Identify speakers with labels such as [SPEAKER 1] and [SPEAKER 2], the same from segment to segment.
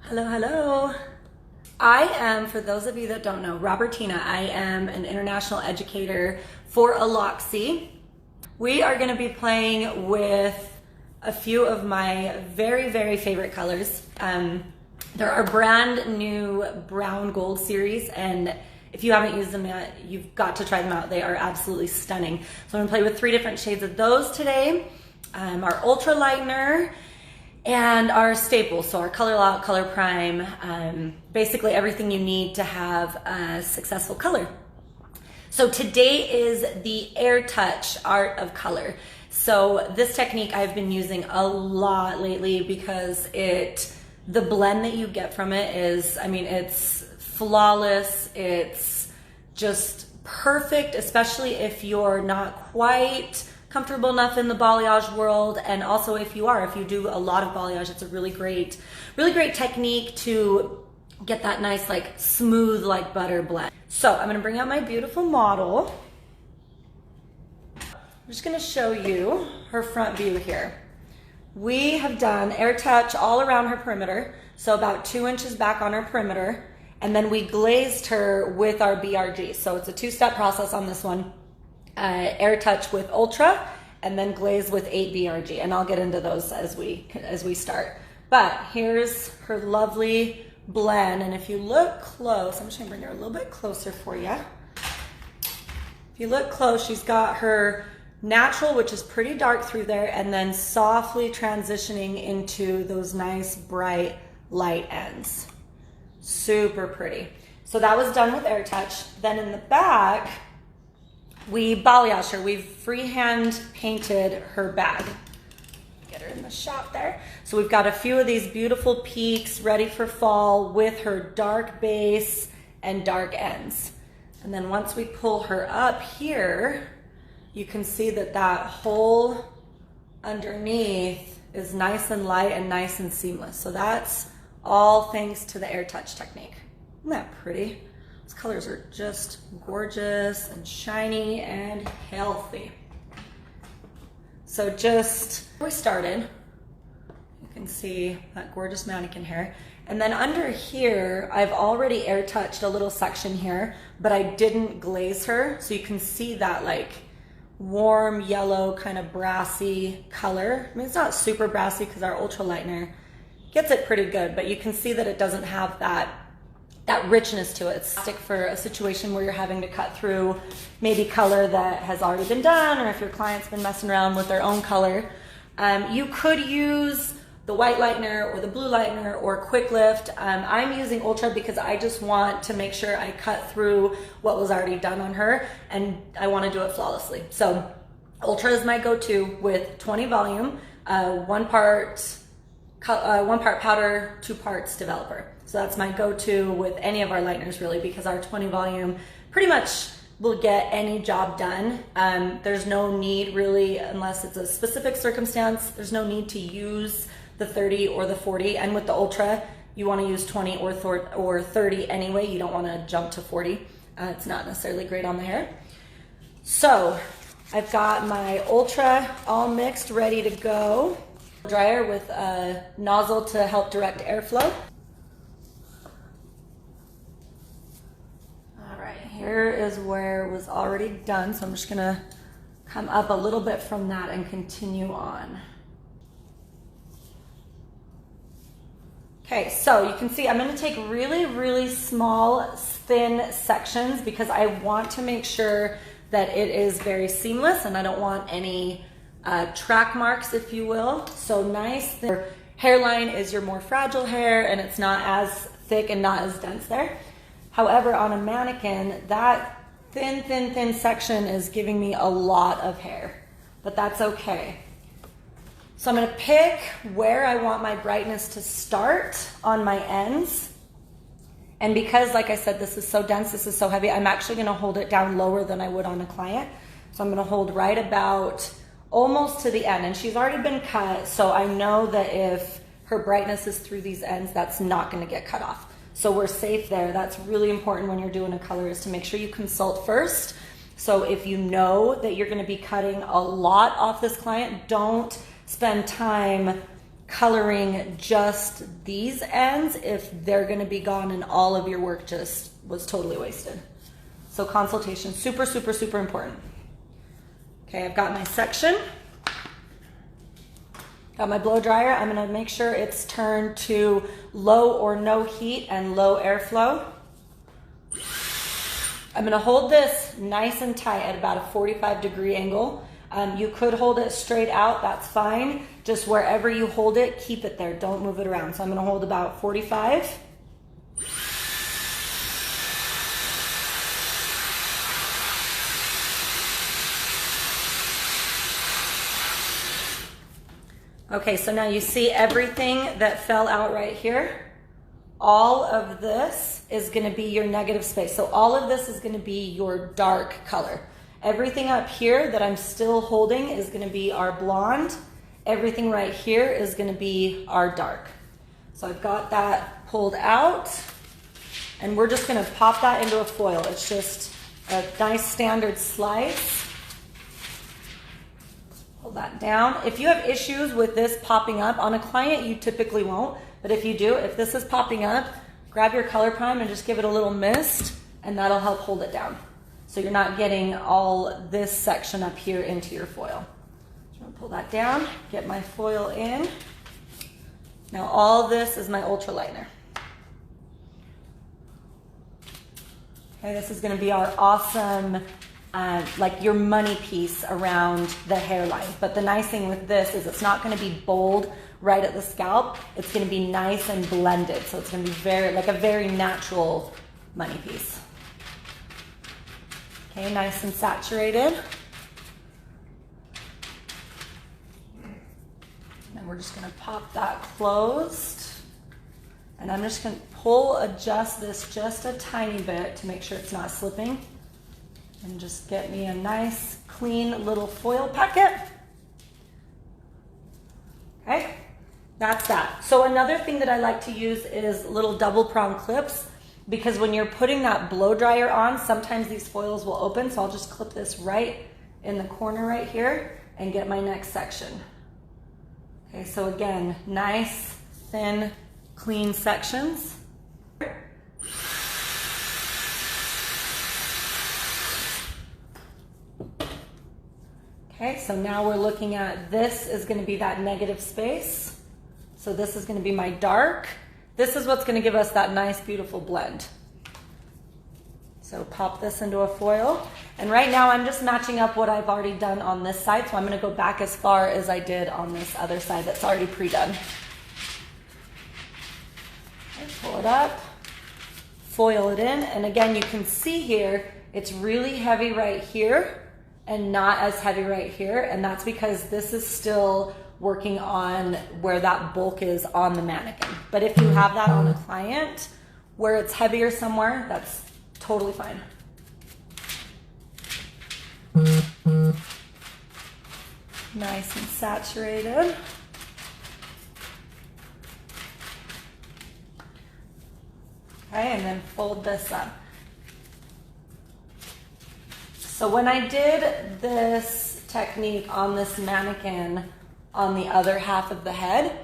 [SPEAKER 1] Hello, hello. I am, for those of you that don't know, Robertina. I am an international educator for Aloxi. We are going to be playing with a few of my very, very favorite colors. There are brand new brown gold series, and if you haven't used them yet, you've got to try them out. They are absolutely stunning. So I'm going to play with 3 different shades of those today. Our Ultra Lightener and our staples, so our Color Lock, Color Prime, basically everything you need to have a successful color. So today is the AirTouch Art of Color. So this technique I've been using a lot lately because the blend that you get from it is, it's flawless. It's just perfect, especially if you're not quite comfortable enough in the balayage world, and also if you do a lot of balayage, it's a really great technique to get that nice, like, smooth like butter blend. So I'm gonna bring out my beautiful model. I'm just gonna show you her front view here. We have done AirTouch all around her perimeter, so about 2 inches back on her perimeter, and then we glazed her with our BRG. So it's a 2-step process on this one. AirTouch with Ultra, and then glaze with 8 BRG, and I'll get into those as we start. But here's her lovely blend, and if you look close, I'm just gonna bring her a little bit closer for you. If you look close, she's got her natural, which is pretty dark through there, and then softly transitioning into those nice bright light ends. Super pretty. So that was done with AirTouch. Then in the back, we balayaged her. We've freehand painted her bag. Get her in the shot there. So we've got a few of these beautiful peaks ready for fall with her dark base and dark ends. And then once we pull her up here, you can see that whole underneath is nice and light and nice and seamless. So that's all thanks to the AirTouch technique. Isn't that pretty? These colors are just gorgeous and shiny and healthy. So just where we started, you can see that gorgeous mannequin hair. And then under here, I've already AirTouched a little section here, but I didn't glaze her. So you can see that like warm yellow kind of brassy color. It's not super brassy because our Ultra Lightener gets it pretty good, but you can see that it doesn't have that richness to it. It's stick for a situation where you're having to cut through maybe color that has already been done, or if your client's been messing around with their own color. You could use the white lightener or the blue lightener or quick lift. I'm using Ultra because I just want to make sure I cut through what was already done on her, and I want to do it flawlessly. So Ultra is my go-to with 20 volume, 1 part powder, 2 parts developer. So that's my go-to with any of our lighteners really, because our 20 volume pretty much will get any job done. There's no need really, unless it's a specific circumstance, there's no need to use the 30 or the 40. And with the Ultra, you want to use 20 or 30 anyway. You don't want to jump to 40. It's not necessarily great on the hair. So I've got my Ultra all mixed, ready to go. Dryer with a nozzle to help direct airflow. All right, here is where it was already done, so I'm just gonna come up a little bit from that and continue on. Okay, so you can see I'm gonna take really, really small, thin sections because I want to make sure that it is very seamless and I don't want any track marks, if you will. So nice. Your hairline is your more fragile hair and it's not as thick and not as dense there. However, on a mannequin, that thin section is giving me a lot of hair, but that's okay. So I'm gonna pick where I want my brightness to start on my ends. And because, like I said, this is so dense, this is so heavy, I'm actually gonna hold it down lower than I would on a client. So I'm gonna hold right about almost to the end, and she's already been cut, so I know that if her brightness is through these ends, that's not gonna get cut off. So we're safe there. That's really important when you're doing a color, is to make sure you consult first. So if you know that you're gonna be cutting a lot off this client, don't spend time coloring just these ends if they're gonna be gone and all of your work just was totally wasted. So consultation, super, super, super important. Okay, I've got my section. Got my blow dryer. I'm gonna make sure it's turned to low or no heat and low airflow. I'm gonna hold this nice and tight at about a 45-degree angle. You could hold it straight out, that's fine. Just wherever you hold it, keep it there, don't move it around. So I'm gonna hold about 45. Okay, so now you see everything that fell out right here. All of this is gonna be your negative space. So all of this is gonna be your dark color. Everything up here that I'm still holding is gonna be our blonde. Everything right here is gonna be our dark. So I've got that pulled out, and we're just gonna pop that into a foil. It's just a nice standard slice. Hold that down. If you have issues with this popping up, on a client you typically won't, but if you do, if this is popping up, grab your color prime and just give it a little mist, and that'll help hold it down. So you're not getting all this section up here into your foil. So I'm gonna pull that down, get my foil in. Now all this is my ultralighter. Okay, this is gonna be our awesome like your money piece around the hairline. But the nice thing with this is it's not gonna be bold right at the scalp. It's gonna be nice and blended. So it's gonna be like a very natural money piece. Okay, nice and saturated. And we're just gonna pop that closed. And I'm just gonna adjust this just a tiny bit to make sure it's not slipping. And just get me a nice, clean little foil packet. Okay, that's that. So another thing that I like to use is little double prong clips, because when you're putting that blow dryer on, sometimes these foils will open. So I'll just clip this right in the corner right here and get my next section. Okay, so again, nice, thin, clean sections. Okay, so now we're looking at, this is gonna be that negative space. So this is gonna be my dark. This is what's gonna give us that nice, beautiful blend. So pop this into a foil. And right now I'm just matching up what I've already done on this side. So I'm gonna go back as far as I did on this other side that's already pre-done. Okay, pull it up, foil it in. And again, you can see here, it's really heavy right here and not as heavy right here, and that's because this is still working on where that bulk is on the mannequin. But if you have that on a client where it's heavier somewhere, that's totally fine. Nice and saturated. Okay, and then fold this up. So when I did this technique on this mannequin on the other half of the head,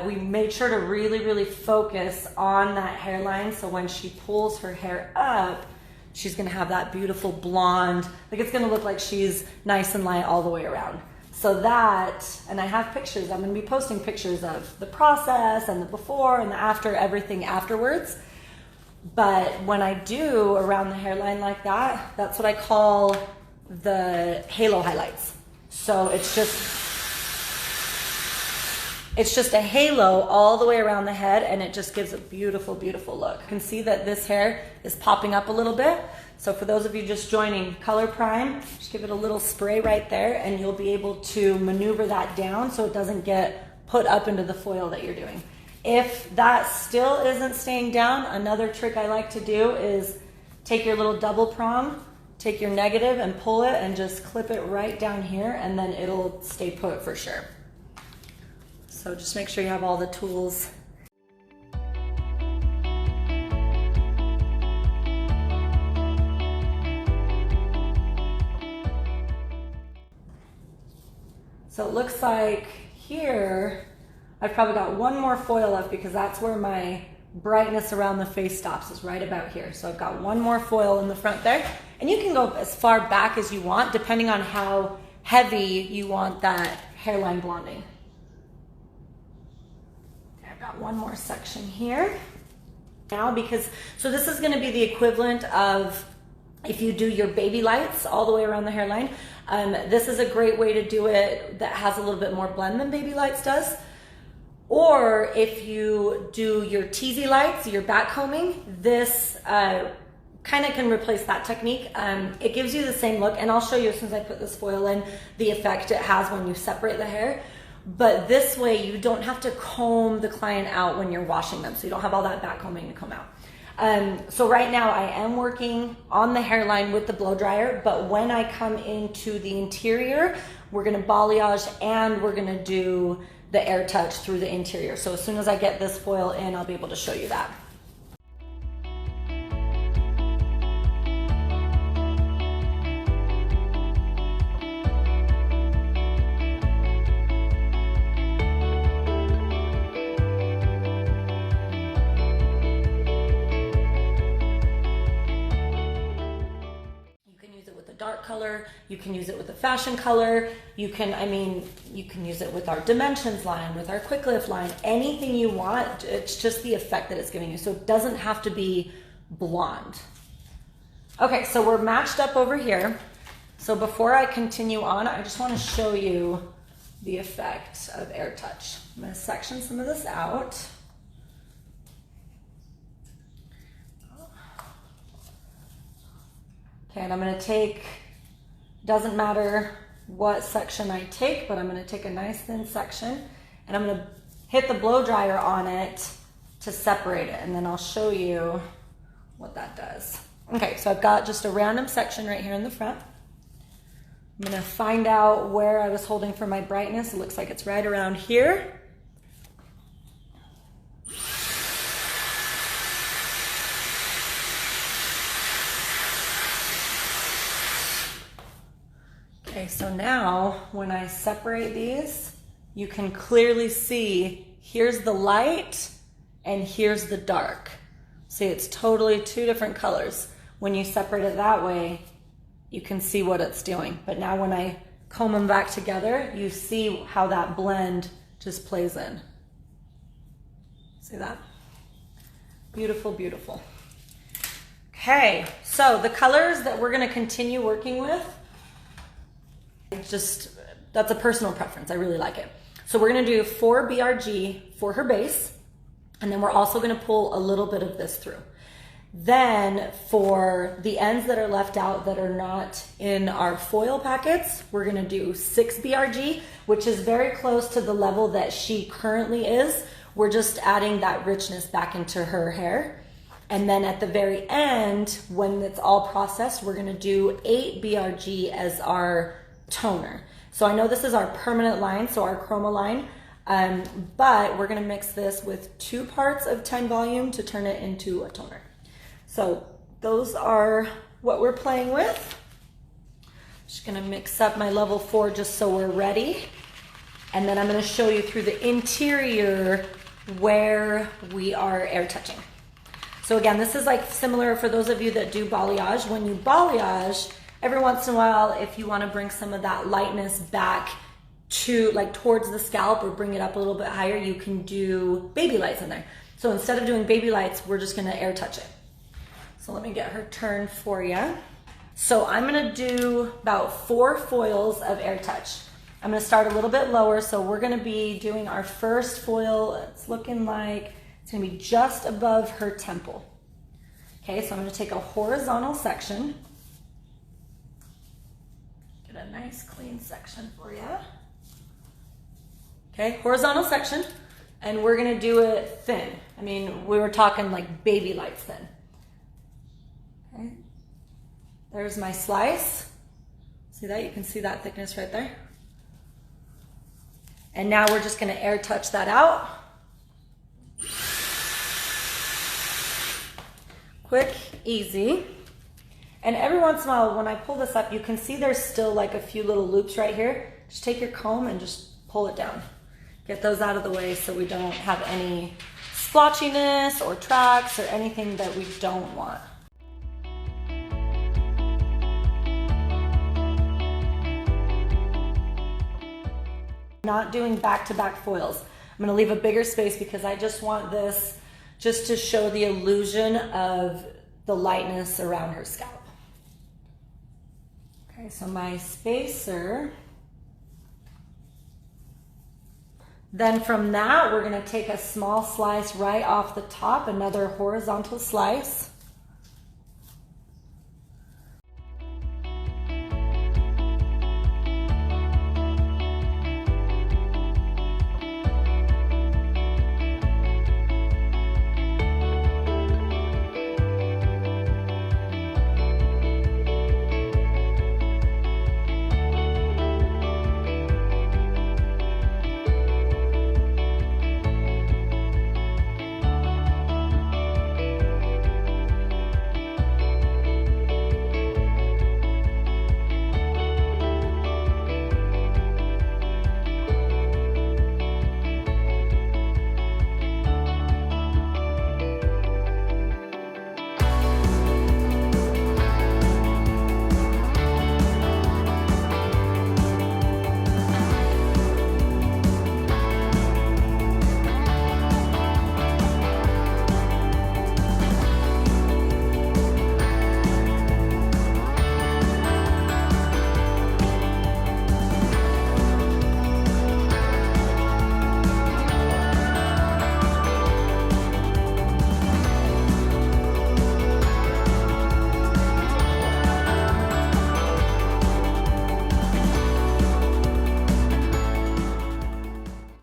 [SPEAKER 1] we made sure to really, really focus on that hairline. So when she pulls her hair up, she's gonna have that beautiful blonde, like it's gonna look like she's nice and light all the way around. So that, and I have pictures, I'm gonna be posting pictures of the process and the before and the after, everything afterwards. But when I do around the hairline like that, that's what I call the halo highlights. So it's just a halo all the way around the head, and it just gives a beautiful, beautiful look. You can see that this hair is popping up a little bit. So for those of you just joining, color prime, just give it a little spray right there, and you'll be able to maneuver that down so it doesn't get put up into the foil that you're doing. If that still isn't staying down, another trick I like to do is take your little double prong, take your negative and pull it and just clip it right down here, and then it'll stay put for sure. So just make sure you have all the tools. So it looks like here, I've probably got one more foil left because that's where my brightness around the face stops, is right about here. So I've got one more foil in the front there. And you can go as far back as you want, depending on how heavy you want that hairline blonding. Okay, I've got one more section here. Now, so this is gonna be the equivalent of if you do your baby lights all the way around the hairline. This is a great way to do it that has a little bit more blend than baby lights does. Or if you do your teasy lights, your back combing, this kind of can replace that technique. It gives you the same look, and I'll show you as soon as I put this foil in the effect it has when you separate the hair. But this way you don't have to comb the client out when you're washing them, so you don't have all that back combing to comb out. So right now I am working on the hairline with the blow dryer, but when I come into the interior, we're gonna balayage and we're gonna do the AirTouch through the interior. So as soon as I get this foil in, I'll be able to show you that. Dark color, you can use it with a fashion color, you can use it with our dimensions line, with our quick lift line, anything you want. It's just the effect that it's giving you. So it doesn't have to be blonde. Okay, so we're matched up over here. So before I continue on, I just want to show you the effect of AirTouch. I'm going to section some of this out. Okay, and I'm going to take, doesn't matter what section I take, but I'm going to take a nice thin section and I'm going to hit the blow dryer on it to separate it, and then I'll show you what that does. Okay, so I've got just a random section right here in the front. I'm going to find out where I was holding for my brightness. It looks like it's right around here. Okay, so now when I separate these, you can clearly see here's the light and here's the dark. See, it's totally two different colors. When you separate it that way, you can see what it's doing. But now when I comb them back together, you see how that blend just plays in. See that? Beautiful, beautiful. Okay, so the colors that we're gonna continue working with, that's a personal preference. I really like it. So we're gonna do 4 BRG for her base, and then we're also gonna pull a little bit of this through. Then for the ends that are left out that are not in our foil packets, we're gonna do 6 BRG, which is very close to the level that she currently is. We're just adding that richness back into her hair. And then at the very end, when it's all processed, we're gonna do 8 BRG as our toner. So I know this is our permanent line, so our chroma line, but we're gonna mix this with 2 parts of 10 volume to turn it into a toner. So those are what we're playing with. Just gonna mix up my level 4 just so we're ready. And then I'm gonna show you through the interior where we are air touching. So again, this is like similar for those of you that do balayage. When you balayage, every once in a while, if you want to bring some of that lightness back to like towards the scalp or bring it up a little bit higher, you can do baby lights in there. So instead of doing baby lights, we're just going to air touch it. So let me get her turned for you. So I'm going to do about 4 foils of air touch. I'm going to start a little bit lower. So we're going to be doing our first foil. It's looking like it's going to be just above her temple. Okay, so I'm going to take a horizontal section. Get a nice clean section for you. Okay, horizontal section, and we're gonna do it thin. I mean, we were talking like baby lights thin. Okay, there's my slice. See that? You can see that thickness right there. And now we're just gonna air touch that out. Quick, easy. And every once in a while, when I pull this up, you can see there's still like a few little loops right here. Just take your comb and just pull it down. Get those out of the way so we don't have any splotchiness or tracks or anything that we don't want. Not doing back-to-back foils. I'm gonna leave a bigger space because I just want this just to show the illusion of the lightness around her scalp. Okay, so my spacer. Then from that, we're gonna take a small slice right off the top, another horizontal slice.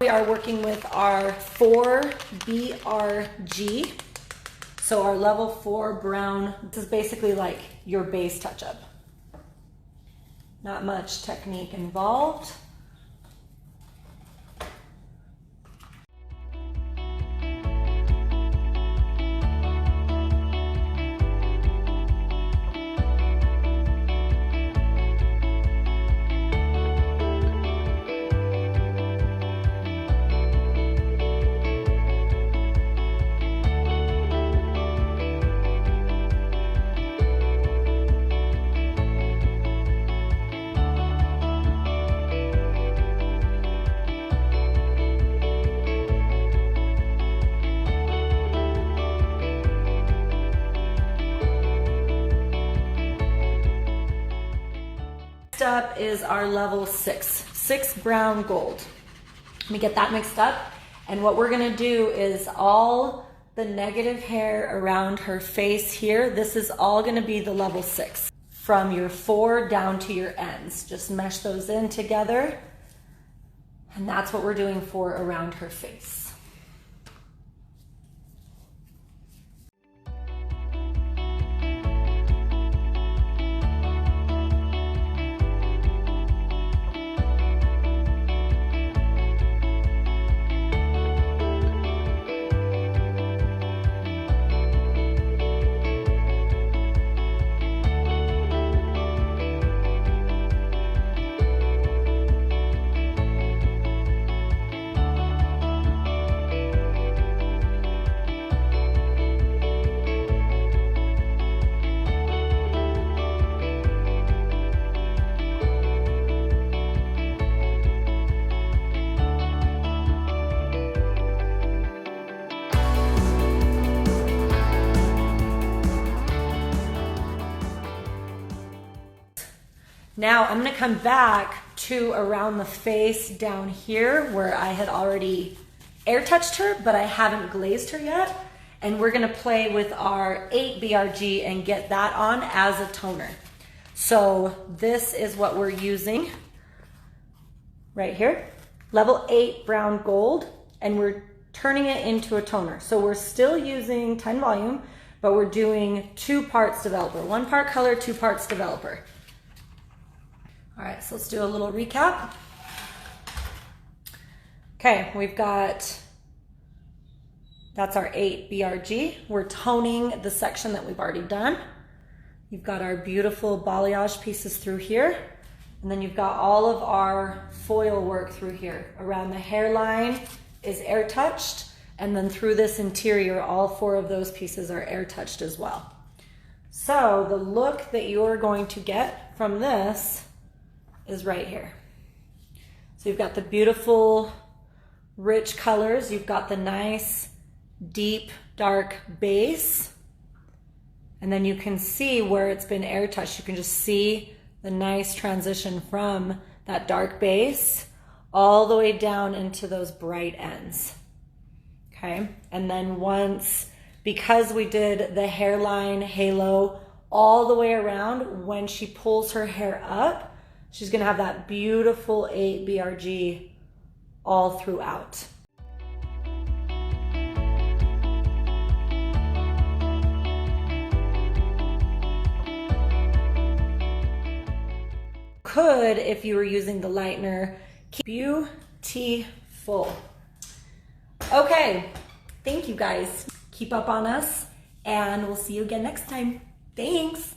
[SPEAKER 1] We are working with our 4 BRG. So our level 4 brown, this is basically like your base touch-up. Not much technique involved. Next up is our level 6 brown gold. Let me get that mixed up. And what we're gonna do is all the negative hair around her face here, this is all gonna be the level 6. From your 4 down to your ends. Just mesh those in together. And that's what we're doing for around her face. Now I'm gonna come back to around the face down here where I had already air touched her, but I haven't glazed her yet. And we're gonna play with our 8 BRG and get that on as a toner. So this is what we're using right here. Level 8 brown gold, and we're turning it into a toner. So we're still using 10 volume, but we're doing 2 parts developer. 1 part color, 2 parts developer. All right, so let's do a little recap. Okay, we've got, that's our 8 BRG. We're toning the section that we've already done. You've got our beautiful balayage pieces through here. And then you've got all of our foil work through here. Around the hairline is air touched, and then through this interior, all 4 of those pieces are air touched as well. So the look that you're going to get from this is right here. So you've got the beautiful, rich colors. You've got the nice, deep, dark base. And then you can see where it's been air touched. You can just see the nice transition from that dark base all the way down into those bright ends. Okay, and then because we did the hairline halo all the way around, when she pulls her hair up, she's gonna have that beautiful 8 BRG all throughout. Could, if you were using the lightener, beautiful. Okay, thank you guys. Keep up on us, and we'll see you again next time. Thanks.